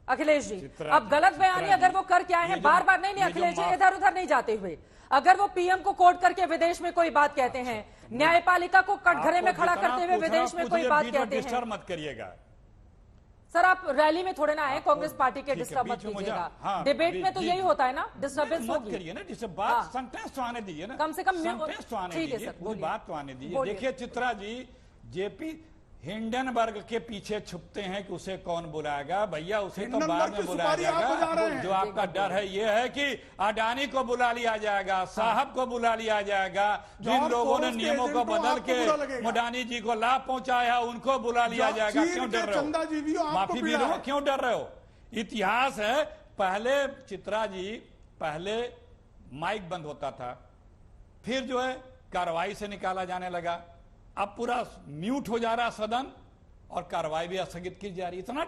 अखिलेश जी, अब गलत बयानी अगर वो कर के आए हैं बार बार, नहीं अखिलेश जी इधर उधर नहीं जाते हुए, अगर वो पीएम को कोट करके विदेश में कोई बात कहते हैं, न्यायपालिका को कटघरे में खड़ा करते हुए विदेश में कोई बात कहते हैं, मत करिएगा सर आप रैली में थोड़े ना आए, कांग्रेस पार्टी के डिस्टर्ब मत कीजिएगा। डिबेट में तो यही होता है ना, डिस्टर्बेंस होगी। करिए ना, जिससे बात सेंटेंस तो आने दीजिए ना, कम से कम सेंटेंस तो आने ठीक है दीजिए, सर, पूरी बात तो आने दीजिए। देखिए चित्रा जी, जेपी हिंडनबर्ग के पीछे छुपते हैं कि उसे कौन बुलाएगा। भैया उसे तो बाद में बुलाया जाएगा। जो आपका डर है ये है कि अडानी को बुला लिया जाएगा, साहब को बुला लिया जाएगा, जिन लोगों ने नियमों को बदल के अडानी जी को लाभ पहुंचाया उनको बुला लिया जाएगा। क्यों डर रहे हो? माफी भी रहो, क्यों डर रहे हो? इतिहास है, पहले चित्रा जी, पहले माइक बंद होता था, फिर जो है कार्रवाई से निकाला जाने लगा, अब पूरा म्यूट हो जा रहा सदन और कार्रवाई भी स्थगित की जा रही। इतना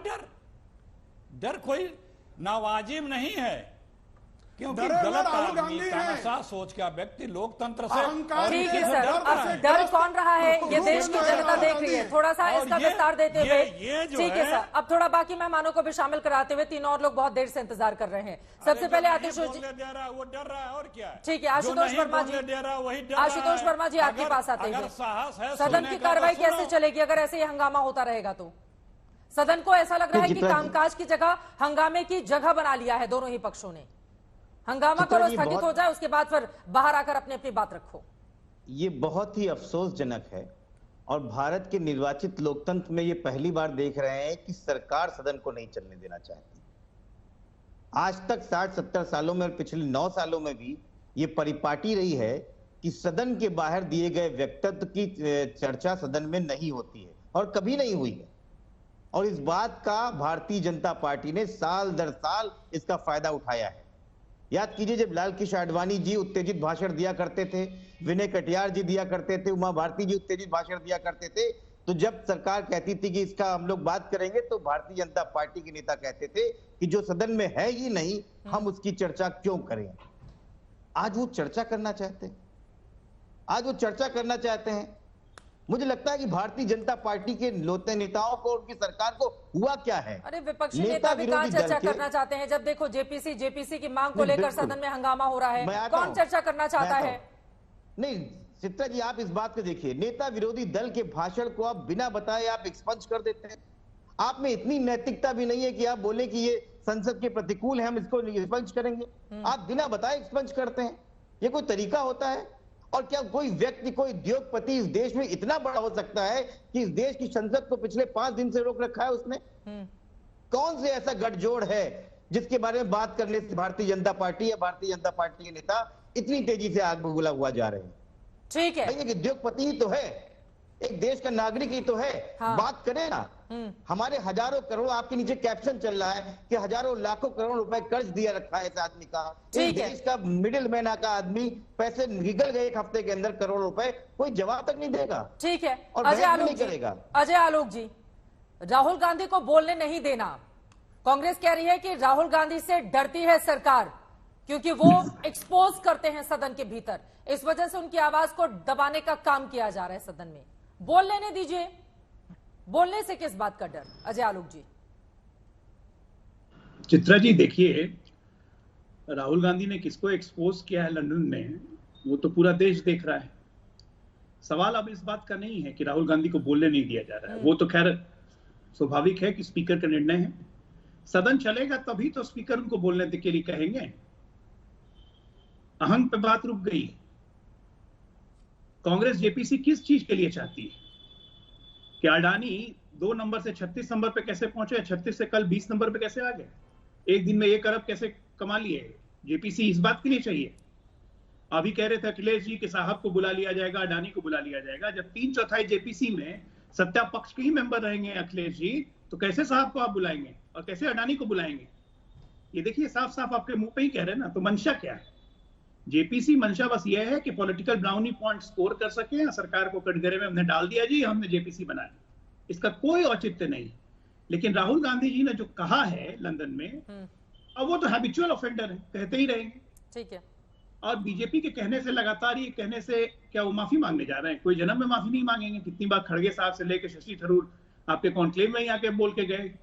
डर कोई नावाजिब नहीं है, क्योंकि गलत आदमी, तानाशाह सोच का व्यक्ति लोकतंत्र से। ठीक है सर, अब डर कौन रहा है ये देश की जनता देख रही है। थोड़ा सा इसका विस्तार देते हुए, ठीक है सर, अब थोड़ा बाकी मेहमानों को भी शामिल कराते हुए, 3 और लोग बहुत देर से इंतजार कर रहे हैं। सबसे पहले आशुतोष जी, वो डर रहा है और क्या है? ठीक है आशुतोष वर्मा जी, आशुतोष वर्मा जी आपके पास आते हैं। सदन की कार्रवाई कैसे चलेगी अगर ऐसे ही हंगामा होता रहेगा तो? सदन को ऐसा लग रहा है कि कामकाज की जगह हंगामे की जगह बना लिया है दोनों ही पक्षों ने। हंगामा करो, स्थगित हो जाए, उसके बाद फिर बाहर आकर अपनी अपनी बात रखो। ये बहुत ही अफसोसजनक है और भारत के निर्वाचित लोकतंत्र में ये पहली बार देख रहे हैं कि सरकार सदन को नहीं चलने देना चाहती। आज तक 60-70 सालों में और पिछले 9 सालों में भी ये परिपाटी रही है कि सदन के बाहर दिए गए वक्तव्य की चर्चा सदन में नहीं होती है और कभी नहीं हुई है। और इस बात का भारतीय जनता पार्टी ने साल दर साल इसका फायदा उठाया है। याद कीजिए, जब लाल कृष्ण आडवाणी जी उत्तेजित भाषण दिया करते थे, विनय कटियार जी दिया करते थे, उमा भारती जी उत्तेजित भाषण दिया करते थे, तो जब सरकार कहती थी कि इसका हम लोग बात करेंगे, तो भारतीय जनता पार्टी के नेता कहते थे कि जो सदन में है ही नहीं, हम उसकी चर्चा क्यों करें। आज वो चर्चा करना चाहते हैं, आज वो चर्चा करना चाहते हैं। मुझे लगता है कि भारतीय जनता पार्टी के लोते नेताओं को, उनकी सरकार को हुआ क्या है? अरे विपक्षी नेता भी कहां चर्चा करना चाहते हैं जब देखो जेपीसी की मांग को लेकर सदन में हंगामा हो रहा है। कौन चर्चा करना चाहता है? नहीं चित्रा जी, आप इस बात को देखिए, नेता विरोधी दल के भाषण को आप बिना बताए आप एक्सपंज कर देते हैं। आप में इतनी नैतिकता भी नहीं है कि आप बोले कि ये संसद के प्रतिकूल है, हम इसको एक्सपंज करेंगे। आप बिना बताए एक्सपंज करते हैं, ये कोई तरीका होता है? और क्या कोई व्यक्ति, कोई उद्योगपति इस देश में इतना बड़ा हो सकता है कि इस देश की संसद को पिछले 5 दिन से रोक रखा है उसने? कौन से ऐसा गठजोड़ है जिसके बारे में बात करने से भारतीय जनता पार्टी या भारतीय जनता पार्टी के नेता इतनी तेजी से आग बबूला हुआ जा रहे हैं? ठीक है, एक उद्योगपति ही तो है, एक देश का नागरिक ही तो है। हाँ। बात करें ना, हमारे हजारों करोड़, आपके नीचे कैप्शन चल रहा है कि हजारों लाखों करोड़ रुपए कर्ज दिया रखा है इस आदमी का। इस देश का मिडिल मैन का आदमी, पैसे निकल गए एक हफ्ते के अंदर करोड़ रुपए, कोई जवाब तक नहीं देगा। ठीक है, और अजय आलोक नहीं करेगा। अजय आलोक जी, राहुल गांधी को बोलने नहीं देना, कांग्रेस कह रही है कि राहुल गांधी से डरती है सरकार क्योंकि वो एक्सपोज करते हैं सदन के भीतर, इस वजह से उनकी आवाज को दबाने का काम किया जा रहा है सदन में। बोल लेने दीजिए, बोलने से किस बात का डर? अजय आलोक जी। चित्रा जी देखिए, राहुल गांधी ने किसको एक्सपोज किया है लंदन में, वो तो पूरा देश देख रहा है। सवाल अब इस बात का नहीं है कि राहुल गांधी को बोलने नहीं दिया जा रहा है, वो तो खैर स्वाभाविक है कि स्पीकर का निर्णय है। सदन चलेगा तभी तो स्पीकर उनको बोलने के लिए कहेंगे। अहंग पे बात रुक गई। कांग्रेस जेपीसी किस चीज के लिए चाहती है कि अडानी 2 नंबर से 36 नंबर पे कैसे पहुंचे, 36 से कल 20 नंबर पे कैसे आ गए, एक दिन में 1 अरब कैसे कमा लिए? जेपीसी इस बात के लिए चाहिए। अभी कह रहे थे अखिलेश जी कि साहब को बुला लिया जाएगा, अडानी को बुला लिया जाएगा। जब 3/4 जेपीसी में सत्ता पक्ष के ही मेंबर रहेंगे अखिलेश जी, तो कैसे साहब को आप बुलाएंगे और कैसे अडानी को बुलाएंगे? ये देखिए, साफ साफ आपके मुंह पे ही कह रहे हैं ना। तो मंशा क्या है? जेपीसी मंशा बस ये है कि पॉलिटिकल ब्राउनी पॉइंट स्कोर कर सके, सरकार को कटघरे में हमने डाल दिया जी, हमने जेपीसी बनाया। इसका कोई औचित्य नहीं। लेकिन राहुल गांधी जी ने जो कहा है लंदन में, अब वो तो हैबिचुअल ऑफेंडर है, कहते ही रहेंगे। ठीक है। और बीजेपी के कहने से, लगातार ये कहने से क्या वो माफी मांगने जा रहे हैं? कोई जन्म में माफी नहीं मांगेंगे। कितनी बार खड़गे साहब से लेकर शशि थरूर आपके कॉन्क्लेव में ही आके बोल के गए